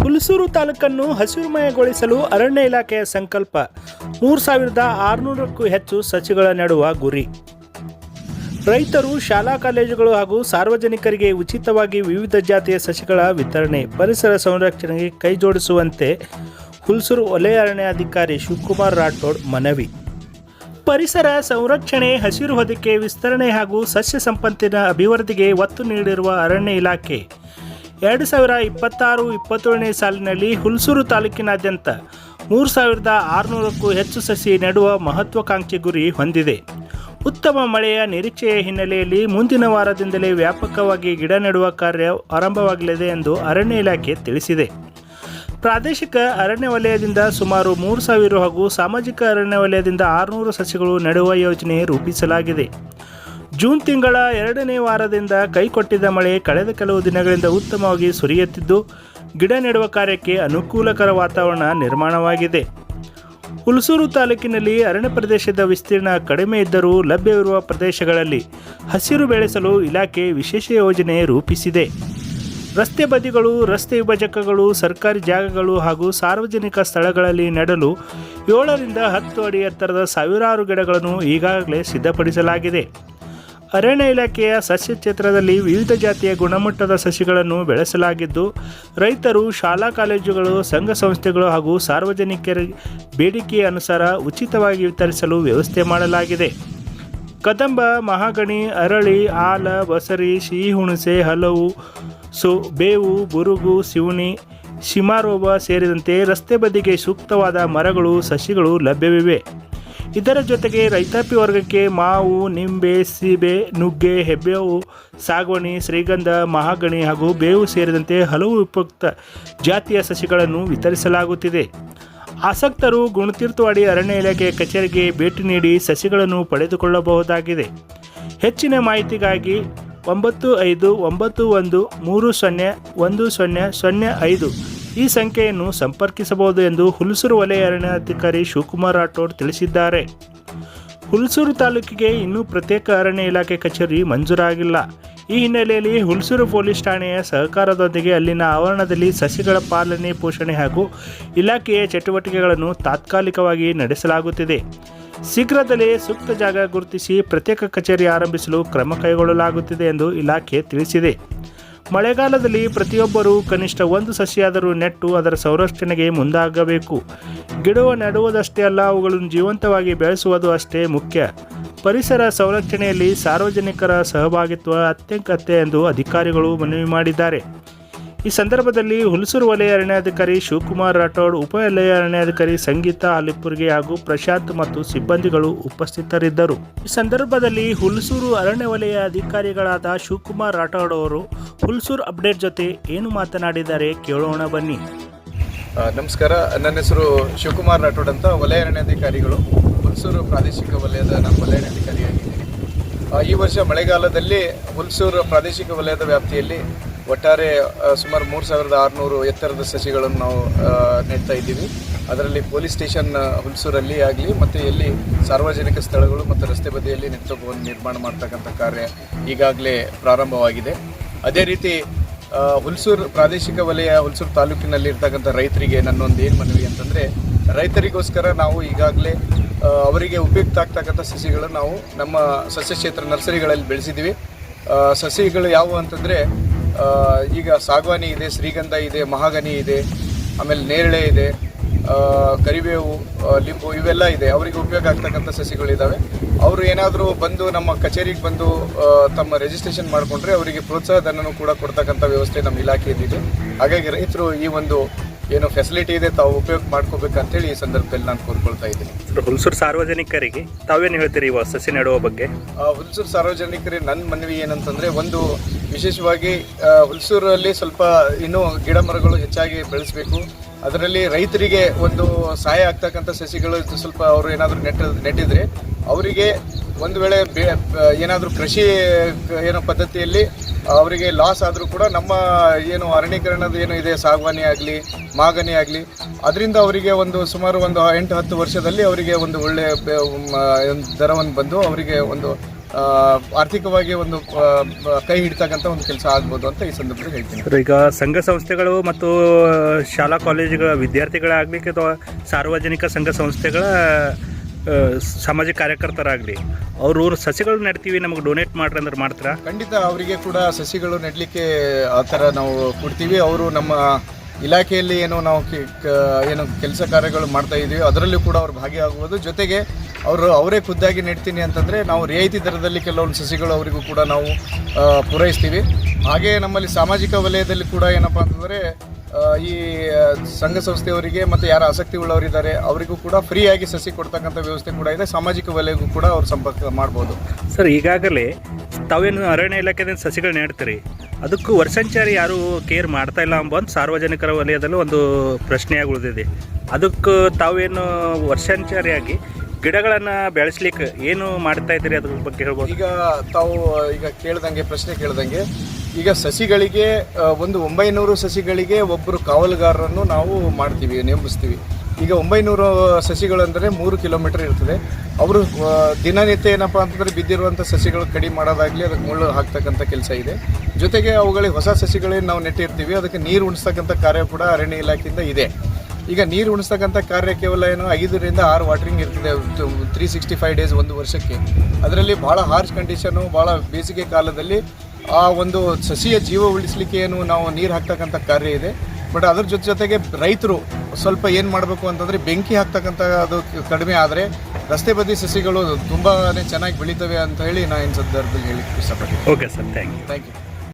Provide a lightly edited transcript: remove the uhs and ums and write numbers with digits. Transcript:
ಹುಲ್ಸೂರು ತಾಲೂಕನ್ನು ಹಸಿರುಮಯಗೊಳಿಸಲು ಅರಣ್ಯ ಇಲಾಖೆಯ ಸಂಕಲ್ಪ 3600ಕ್ಕೂ ಹೆಚ್ಚು ಸಸಿಗಳ ನೆಡುವ ಗುರಿ. ರೈತರು, ಶಾಲಾ ಕಾಲೇಜುಗಳು ಹಾಗೂ ಸಾರ್ವಜನಿಕರಿಗೆ ಉಚಿತವಾಗಿ ವಿವಿಧ ಜಾತಿಯ ಸಸಿಗಳ ವಿತರಣೆ, ಪರಿಸರ ಸಂರಕ್ಷಣೆಗೆ ಕೈಜೋಡಿಸುವಂತೆ ಹುಲ್ಸೂರು ವಲಯ ಅರಣ್ಯಾಧಿಕಾರಿ ಶಿವಕುಮಾರ್ ರಾಠೋಡ್ ಮನವಿ. ಪರಿಸರ ಸಂರಕ್ಷಣೆ, ಹಸಿರು ಹೊದಿಕೆ ವಿಸ್ತರಣೆ ಹಾಗೂ ಸಸ್ಯ ಸಂಪತ್ತಿನ ಅಭಿವೃದ್ಧಿಗೆ ಒತ್ತು ನೀಡಿರುವ ಅರಣ್ಯ ಇಲಾಖೆ 2026-27ನೇ ಸಾಲಿನಲ್ಲಿ ಹುಲ್ಸೂರು ತಾಲೂಕಿನಾದ್ಯಂತ 3600ಕ್ಕೂ ಹೆಚ್ಚು ಸಸಿ ನೆಡುವ ಮಹತ್ವಾಕಾಂಕ್ಷಿ ಗುರಿ ಹೊಂದಿದೆ. ಉತ್ತಮ ಮಳೆಯ ನಿರೀಕ್ಷೆಯ ಹಿನ್ನೆಲೆಯಲ್ಲಿ ಮುಂದಿನ ವಾರದಿಂದಲೇ ವ್ಯಾಪಕವಾಗಿ ಗಿಡ ನೆಡುವ ಕಾರ್ಯ ಆರಂಭವಾಗಲಿದೆ ಎಂದು ಅರಣ್ಯ ಇಲಾಖೆ ತಿಳಿಸಿದೆ. ಪ್ರಾದೇಶಿಕ ಅರಣ್ಯ ವಲಯದಿಂದ ಸುಮಾರು 3000 ಹಾಗೂ ಸಾಮಾಜಿಕ ಅರಣ್ಯ ವಲಯದಿಂದ 600 ಸಸಿಗಳು ನೆಡುವ ಯೋಜನೆ ರೂಪಿಸಲಾಗಿದೆ. ಜೂನ್ ತಿಂಗಳ 2ನೇ ವಾರದಿಂದ ಕೈಕೊಟ್ಟಿದ್ದ ಮಳೆ ಕಳೆದ ಕೆಲವು ದಿನಗಳಿಂದ ಉತ್ತಮವಾಗಿ ಸುರಿಯುತ್ತಿದ್ದು, ಗಿಡ ನೆಡುವ ಕಾರ್ಯಕ್ಕೆ ಅನುಕೂಲಕರ ವಾತಾವರಣ ನಿರ್ಮಾಣವಾಗಿದೆ. ಹುಲ್ಸೂರು ತಾಲೂಕಿನಲ್ಲಿ ಅರಣ್ಯ ಪ್ರದೇಶದ ವಿಸ್ತೀರ್ಣ ಕಡಿಮೆ ಇದ್ದರೂ ಲಭ್ಯವಿರುವ ಪ್ರದೇಶಗಳಲ್ಲಿ ಹಸಿರು ಬೆಳೆಸಲು ಇಲಾಖೆ ವಿಶೇಷ ಯೋಜನೆ ರೂಪಿಸಿದೆ. ರಸ್ತೆ ಬದಿಗಳು, ರಸ್ತೆ ವಿಭಜಕಗಳು, ಸರ್ಕಾರಿ ಜಾಗಗಳು ಹಾಗೂ ಸಾರ್ವಜನಿಕ ಸ್ಥಳಗಳಲ್ಲಿ ನೆಡಲು 7ರಿಂದ 10 ಅಡಿ ಎತ್ತರದ ಸಾವಿರಾರು ಗಿಡಗಳನ್ನು ಈಗಾಗಲೇ ಸಿದ್ಧಪಡಿಸಲಾಗಿದೆ. ಅರಣ್ಯ ಇಲಾಖೆಯ ಸಸ್ಯ ಕ್ಷೇತ್ರದಲ್ಲಿ ವಿವಿಧ ಜಾತಿಯ ಗುಣಮಟ್ಟದ ಸಸಿಗಳನ್ನು ಬೆಳೆಸಲಾಗಿದ್ದು, ರೈತರು, ಶಾಲಾ ಕಾಲೇಜುಗಳು, ಸಂಘ ಸಂಸ್ಥೆಗಳು ಹಾಗೂ ಸಾರ್ವಜನಿಕರ ಬೇಡಿಕೆಯ ಅನುಸಾರ ಉಚಿತವಾಗಿ ವಿತರಿಸಲು ವ್ಯವಸ್ಥೆ ಮಾಡಲಾಗಿದೆ. ಕದಂಬ, ಮಹಾಗಣಿ, ಅರಳಿ, ಆಲ, ಬಸರಿ, ಸಿಹಿ ಹುಣಸೆ, ಹಲವು, ಬೇವು, ಬುರುಗು, ಸಿವಣಿ, ಶಿಮಾರೋಬ ಸೇರಿದಂತೆ ರಸ್ತೆ ಬದಿಗೆ ಸೂಕ್ತವಾದ ಮರಗಳು, ಸಸಿಗಳು ಲಭ್ಯವಿವೆ. ಇದರ ಜೊತೆಗೆ ರೈತಾಪಿ ವರ್ಗಕ್ಕೆ ಮಾವು, ನಿಂಬೆ, ಸೀಬೆ, ನುಗ್ಗೆ, ಹೆಬ್ಬೇವು, ಸಾಗವಾನಿ, ಶ್ರೀಗಂಧ, ಮಹಾಗಣಿ ಹಾಗೂ ಬೇವು ಸೇರಿದಂತೆ ಹಲವು ಉಪಯುಕ್ತ ಜಾತಿಯ ಸಸಿಗಳನ್ನು ವಿತರಿಸಲಾಗುತ್ತಿದೆ. ಆಸಕ್ತರು ಗುಣತೀರ್ಥವಾಡಿ ಅರಣ್ಯ ಇಲಾಖೆ ಕಚೇರಿಗೆ ಭೇಟಿ ನೀಡಿ ಸಸಿಗಳನ್ನು ಪಡೆದುಕೊಳ್ಳಬಹುದಾಗಿದೆ. ಹೆಚ್ಚಿನ ಮಾಹಿತಿಗಾಗಿ 9591301005 ಈ ಸಂಖ್ಯೆಯನ್ನು ಸಂಪರ್ಕಿಸಬಹುದು ಎಂದು ಹುಲ್ಸೂರು ವಲಯ ಅರಣ್ಯಾಧಿಕಾರಿ ಶಿವಕುಮಾರ್ ರಾಠೋಡ್ ತಿಳಿಸಿದ್ದಾರೆ. ಹುಲ್ಸೂರು ತಾಲೂಕಿಗೆ ಇನ್ನೂ ಪ್ರತ್ಯೇಕ ಅರಣ್ಯ ಇಲಾಖೆ ಕಚೇರಿ ಮಂಜೂರಾಗಿಲ್ಲ. ಈ ಹಿನ್ನೆಲೆಯಲ್ಲಿ ಹುಲ್ಸೂರು ಪೊಲೀಸ್ ಠಾಣೆಯ ಸಹಕಾರದೊಂದಿಗೆ ಅಲ್ಲಿನ ಆವರಣದಲ್ಲಿ ಸಸಿಗಳ ಪಾಲನೆ, ಪೋಷಣೆ ಹಾಗೂ ಇಲಾಖೆಯ ಚಟುವಟಿಕೆಗಳನ್ನು ತಾತ್ಕಾಲಿಕವಾಗಿ ನಡೆಸಲಾಗುತ್ತಿದೆ. ಶೀಘ್ರದಲ್ಲೇ ಸೂಕ್ತ ಜಾಗ ಗುರುತಿಸಿ ಪ್ರತ್ಯೇಕ ಕಚೇರಿ ಆರಂಭಿಸಲು ಕ್ರಮ ಕೈಗೊಳ್ಳಲಾಗುತ್ತಿದೆ ಎಂದು ಇಲಾಖೆ ತಿಳಿಸಿದೆ. ಮಳೆಗಾಲದಲ್ಲಿ ಪ್ರತಿಯೊಬ್ಬರೂ ಕನಿಷ್ಠ ಒಂದು ಸಸಿಯಾದರೂ ನೆಟ್ಟು ಅದರ ಸಂರಕ್ಷಣೆಗೆ ಮುಂದಾಗಬೇಕು. ಗಿಡ ನೆಡುವುದಷ್ಟೇ ಅಲ್ಲ, ಅವುಗಳನ್ನು ಜೀವಂತವಾಗಿ ಬೆಳೆಸುವುದು ಅಷ್ಟೇ ಮುಖ್ಯ. ಪರಿಸರ ಸಂರಕ್ಷಣೆಯಲ್ಲಿ ಸಾರ್ವಜನಿಕರ ಸಹಭಾಗಿತ್ವ ಅತ್ಯಗತ್ಯ ಎಂದು ಅಧಿಕಾರಿಗಳು ಮನವಿ ಮಾಡಿದ್ದಾರೆ. ಈ ಸಂದರ್ಭದಲ್ಲಿ ಹುಲ್ಸೂರು ವಲಯ ಅರಣ್ಯಾಧಿಕಾರಿ ಶಿವಕುಮಾರ್ ರಾಠೋಡ್, ಉಪ ವಲಯ ಅರಣ್ಯಾಧಿಕಾರಿ ಸಂಗೀತಾ ಅಲಿಪುರ್ಗೆ ಹಾಗೂ ಪ್ರಶಾಂತ್ ಮತ್ತು ಸಿಬ್ಬಂದಿಗಳು ಉಪಸ್ಥಿತರಿದ್ದರು. ಈ ಸಂದರ್ಭದಲ್ಲಿ ಹುಲ್ಸೂರು ಅರಣ್ಯ ವಲಯ ಅಧಿಕಾರಿಗಳಾದ ಶಿವಕುಮಾರ್ ರಾಠೋಡ್ ಅವರು ಹುಲ್ಸೂರು ಅಪ್ಡೇಟ್ ಜೊತೆ ಏನು ಮಾತನಾಡಿದ್ದಾರೆ ಕೇಳೋಣ ಬನ್ನಿ. ನಮಸ್ಕಾರ, ನನ್ನ ಹೆಸರು ಶಿವಕುಮಾರ್ ರಾಠೋಡ್ ಅಂತ, ವಲಯ ಅರಣ್ಯಾಧಿಕಾರಿಗಳು, ಹುಲ್ಸೂರು ಪ್ರಾದೇಶಿಕ ವಲಯದ ನಾನು ವಲಯ ಅರಣ್ಯಾಧಿಕಾರಿಯಾಗಿದ್ದೀನಿ. ಈ ವರ್ಷ ಮಳೆಗಾಲದಲ್ಲಿ ಹುಲ್ಸೂರು ಪ್ರಾದೇಶಿಕ ವಲಯದ ವ್ಯಾಪ್ತಿಯಲ್ಲಿ ಒಟ್ಟಾರೆ ಸುಮಾರು 3600 ಎತ್ತರದ ಸಸಿಗಳನ್ನು ನಾವು ನೆಡ್ತಾ ಇದ್ದೀವಿ. ಅದರಲ್ಲಿ ಪೊಲೀಸ್ ಸ್ಟೇಷನ್ ಹುಲ್ಸೂರಲ್ಲಿ ಆಗಲಿ ಮತ್ತು ಎಲ್ಲಿ ಸಾರ್ವಜನಿಕ ಸ್ಥಳಗಳು ಮತ್ತು ರಸ್ತೆ ಬದಿಯಲ್ಲಿ ನೆಟ್ಟುಕೊಂಡು ನಿರ್ಮಾಣ ಮಾಡ್ತಕ್ಕಂಥ ಕಾರ್ಯ ಈಗಾಗಲೇ ಪ್ರಾರಂಭವಾಗಿದೆ. ಅದೇ ರೀತಿ ಹುಲ್ಸೂರು ಪ್ರಾದೇಶಿಕ ವಲಯ ಹುಲ್ಸೂರು ತಾಲೂಕಿನಲ್ಲಿ ಇರ್ತಕ್ಕಂಥ ರೈತರಿಗೆ ನನ್ನೊಂದು ಏನು ಮನವಿ ಅಂತಂದರೆ, ರೈತರಿಗೋಸ್ಕರ ನಾವು ಈಗಾಗಲೇ ಅವರಿಗೆ ಉಪಯುಕ್ತ ಆಗ್ತಕ್ಕಂಥ ಸಸಿಗಳು ನಾವು ನಮ್ಮ ಸಸ್ಯ ಕ್ಷೇತ್ರ ನರ್ಸರಿಗಳಲ್ಲಿ ಬೆಳೆಸಿದ್ದೀವಿ. ಸಸಿಗಳು ಯಾವುವು ಅಂತಂದರೆ, ಈಗ ಸಾಗವಾನಿ ಇದೆ, ಶ್ರೀಗಂಧ ಇದೆ, ಮಹಾಗನಿ ಇದೆ, ಆಮೇಲೆ ನೇರಳೆ ಇದೆ, ಕರಿಬೇವು, ಲಿಂಬು ಇವೆಲ್ಲ ಇದೆ. ಅವರಿಗೆ ಉಪಯೋಗ ಆಗ್ತಕ್ಕಂಥ ಸಸಿಗಳಿದ್ದಾವೆ. ಅವರು ಏನಾದರೂ ಬಂದು ನಮ್ಮ ಕಚೇರಿಗೆ ಬಂದು ತಮ್ಮ ರಿಜಿಸ್ಟ್ರೇಷನ್ ಮಾಡಿಕೊಂಡ್ರೆ ಅವರಿಗೆ ಪ್ರೋತ್ಸಾಹಧನನೂ ಕೂಡ ಕೊಡ್ತಕ್ಕಂಥ ವ್ಯವಸ್ಥೆ ನಮ್ಮ ಇಲಾಖೆಯಲ್ಲಿದೆ. ಹಾಗಾಗಿ ರೈತರು ಈ ಒಂದು ಏನು ಫೆಸಿಲಿಟಿ ಇದೆ ತಾವು ಉಪಯೋಗ ಮಾಡ್ಕೋಬೇಕಂತೇಳಿ ಈ ಸಂದರ್ಭದಲ್ಲಿ ನಾನು ಕೋರ್ಕೊಳ್ತಾ ಇದ್ದೀನಿ. ಹುಲ್ಸೂರು ಸಾರ್ವಜನಿಕರಿಗೆ ತಾವೇನು ಹೇಳ್ತೀರಿ ಸಸಿ ನೆಡುವ ಬಗ್ಗೆ? ಹುಲ್ಸೂರು ಸಾರ್ವಜನಿಕರಿಗೆ ನನ್ನ ಮನವಿ ಏನಂತಂದರೆ, ಒಂದು ವಿಶೇಷವಾಗಿ ಹುಲ್ಸೂರಲ್ಲಿ ಸ್ವಲ್ಪ ಇನ್ನೂ ಗಿಡ ಮರಗಳು ಹೆಚ್ಚಾಗಿ ಬೆಳೆಸಬೇಕು. ಅದರಲ್ಲಿ ರೈತರಿಗೆ ಒಂದು ಸಹಾಯ ಆಗ್ತಕ್ಕಂಥ ಸಸಿಗಳು ಸ್ವಲ್ಪ ಅವರು ಏನಾದರೂ ನೆಟ್ಟಿದ್ರೆ ಅವರಿಗೆ ಒಂದು ವೇಳೆ ಏನಾದರೂ ಕೃಷಿ ಏನೋ ಪದ್ಧತಿಯಲ್ಲಿ ಅವರಿಗೆ ಲಾಸ್ ಆದರೂ ಕೂಡ ನಮ್ಮ ಏನು ಅರಣ್ಯೀಕರಣದ ಏನು ಇದೆ, ಸಾಗವಾನಿ ಆಗಲಿ, ಮಾಗನಿ ಆಗಲಿ, ಅದರಿಂದ ಅವರಿಗೆ ಒಂದು ಸುಮಾರು ಒಂದು 8-10 ವರ್ಷದಲ್ಲಿ ಅವರಿಗೆ ಒಂದು ಒಳ್ಳೆಯ ದರವನ್ನು ಬಂದು ಅವರಿಗೆ ಒಂದು ಆರ್ಥಿಕವಾಗಿ ಒಂದು ಕೈ ಹಿಡಿತಕ್ಕಂಥ ಒಂದು ಕೆಲಸ ಆಗ್ಬೋದು ಅಂತ ಈ ಸಂದರ್ಭದಲ್ಲಿ ಹೇಳ್ತೀನಿ. ಸರ್, ಈಗ ಸಂಘ ಸಂಸ್ಥೆಗಳು ಮತ್ತು ಶಾಲಾ ಕಾಲೇಜುಗಳ ವಿದ್ಯಾರ್ಥಿಗಳಾಗಲಿ ಅಥವಾ ಸಾರ್ವಜನಿಕ ಸಂಘ ಸಂಸ್ಥೆಗಳ ಸಾಮಾಜಿಕ ಕಾರ್ಯಕರ್ತರಾಗಲಿ ಅವರು ಸಸಿಗಳು ನೆಡ್ತೀವಿ ನಮಗೆ ಡೊನೇಟ್ ಮಾಡ್ರಿ ಅಂದ್ರೆ ಮಾಡ್ತೀರಾ? ಖಂಡಿತ ಅವರಿಗೆ ಕೂಡ ಸಸಿಗಳು ನೆಡಲಿಕ್ಕೆ ಆ ಥರ ನಾವು ಕೊಡ್ತೀವಿ. ಅವರು ನಮ್ಮ ಇಲಾಖೆಯಲ್ಲಿ ಏನು ನಾವು ಏನು ಕೆಲಸ ಕಾರ್ಯಗಳು ಮಾಡ್ತಾ ಇದ್ದೀವಿ ಅದರಲ್ಲೂ ಕೂಡ ಅವ್ರು ಭಾಗಿಯಾಗುವುದು. ಜೊತೆಗೆ ಅವರೇ ಖುದ್ದಾಗಿ ನೆಡ್ತೀನಿ ಅಂತಂದರೆ ನಾವು ರಿಯಾಯಿತಿ ದರದಲ್ಲಿ ಕೆಲವೊಂದು ಸಸಿಗಳು ಅವರಿಗೂ ಕೂಡ ನಾವು ಪೂರೈಸ್ತೀವಿ. ಹಾಗೆ ನಮ್ಮಲ್ಲಿ ಸಾಮಾಜಿಕ ವಲಯದಲ್ಲಿ ಕೂಡ ಏನಪ್ಪ ಅಂತಂದರೆ ಈ ಸಂಘ ಸಂಸ್ಥೆಯವರಿಗೆ ಮತ್ತು ಯಾರು ಆಸಕ್ತಿ ಉಳ್ಳವರಿದ್ದಾರೆ ಅವರಿಗೂ ಕೂಡ ಫ್ರೀಯಾಗಿ ಸಸಿ ಕೊಡ್ತಕ್ಕಂಥ ವ್ಯವಸ್ಥೆ ಕೂಡ ಇದೆ. ಸಾಮಾಜಿಕ ವಲಯಕ್ಕೂ ಕೂಡ ಅವ್ರು ಸಂಪರ್ಕ ಮಾಡ್ಬೋದು. ಸರ್, ಈಗಾಗಲೇ ತಾವೇನು ಅರಣ್ಯ ಇಲಾಖೆಯಿಂದ ಸಸಿಗಳು ನೆಡ್ತೀರಿ, ಅದಕ್ಕೂ ವರ್ಷಾಂಚಾರಿ ಯಾರೂ ಕೇರ್ ಮಾಡ್ತಾ ಇಲ್ಲ ಎಂಬ ಒಂದು ಸಾರ್ವಜನಿಕರ ವಲಯದಲ್ಲೂ ಒಂದು ಪ್ರಶ್ನೆಯಾಗಿ ಉಳಿದಿದೆ. ಅದಕ್ಕೆ ತಾವೇನು ವರ್ಷಾಂಚಾರಿಯಾಗಿ ಗಿಡಗಳನ್ನು ಬೆಳೆಸ್ಲಿಕ್ಕೆ ಏನು ಮಾಡ್ತಾ ಇದ್ದೀರಿ ಅದ್ರ ಬಗ್ಗೆ ಹೇಳ್ಬೋದು? ಈಗ ಪ್ರಶ್ನೆ ಕೇಳ್ದಂಗೆ ಈಗ ಸಸಿಗಳಿಗೆ ಒಂದು 900 ಸಸಿಗಳಿಗೆ ಒಬ್ಬರು ಕಾವಲುಗಾರರನ್ನು ನಾವು ನೇಮಿಸ್ತೀವಿ. ಈಗ 900 ಸಸಿಗಳಂದರೆ 3 ಕಿಲೋಮೀಟರ್ ಇರ್ತದೆ. ಅವರು ದಿನನಿತ್ಯ ಏನಪ್ಪ ಅಂತಂದರೆ ಬಿದ್ದಿರುವಂಥ ಸಸಿಗಳು ಕಡಿಮೆ ಮಾಡೋದಾಗಲಿ ಅದಕ್ಕೆ ಮುಳ್ಳು ಹಾಕ್ತಕ್ಕಂಥ ಕೆಲಸ ಇದೆ. ಜೊತೆಗೆ ಅವುಗಳಿಗೆ ಹೊಸ ಸಸಿಗಳೇನು ನಾವು ನೆಟ್ಟಿರ್ತೀವಿ ಅದಕ್ಕೆ ನೀರು ಉಣಿಸ್ತಕ್ಕಂಥ ಕಾರ್ಯ ಕೂಡ ಅರಣ್ಯ ಇಲಾಖೆಯಿಂದ ಇದೆ. ಈಗ ನೀರು ಉಣಿಸ್ತಕ್ಕಂಥ ಕಾರ್ಯ ಕೇವಲ 5 ರಿಂದ 6 ವಾಟರಿಂಗ್ ಇರ್ತದೆ 365 ಡೇಸ್ ಒಂದು ವರ್ಷಕ್ಕೆ. ಅದರಲ್ಲಿ ಭಾಳ ಹಾರ್ಶ್ ಕಂಡೀಷನು, ಭಾಳ ಬೇಸಿಗೆ ಕಾಲದಲ್ಲಿ ಆ ಒಂದು ಸಸಿಯ ಜೀವ ಉಳಿಸಲಿಕ್ಕೆ ಏನು ನಾವು ನೀರು ಹಾಕ್ತಕ್ಕಂಥ ಕಾರ್ಯ ಇದೆ. ಬಟ್ ಅದ್ರ ಜೊತೆಗೆ ರೈತರು ಸ್ವಲ್ಪ ಏನು ಮಾಡಬೇಕು ಅಂತಂದರೆ ಬೆಂಕಿ ಹಾಕ್ತಕ್ಕಂಥ ಅದು ಕಡಿಮೆ ಆದರೆ ರಸ್ತೆ ಬದಿ ಸಸಿಗಳು ತುಂಬಾ ಚೆನ್ನಾಗಿ ಬೆಳೀತವೆ ಅಂತ ಹೇಳಿ ನಾನು ಈ ಸಂದರ್ಭದಲ್ಲಿ ಹೇಳಲಿಕ್ಕೆ ಇಷ್ಟಪಡ್ತೀನಿ. Okay sir, thank you.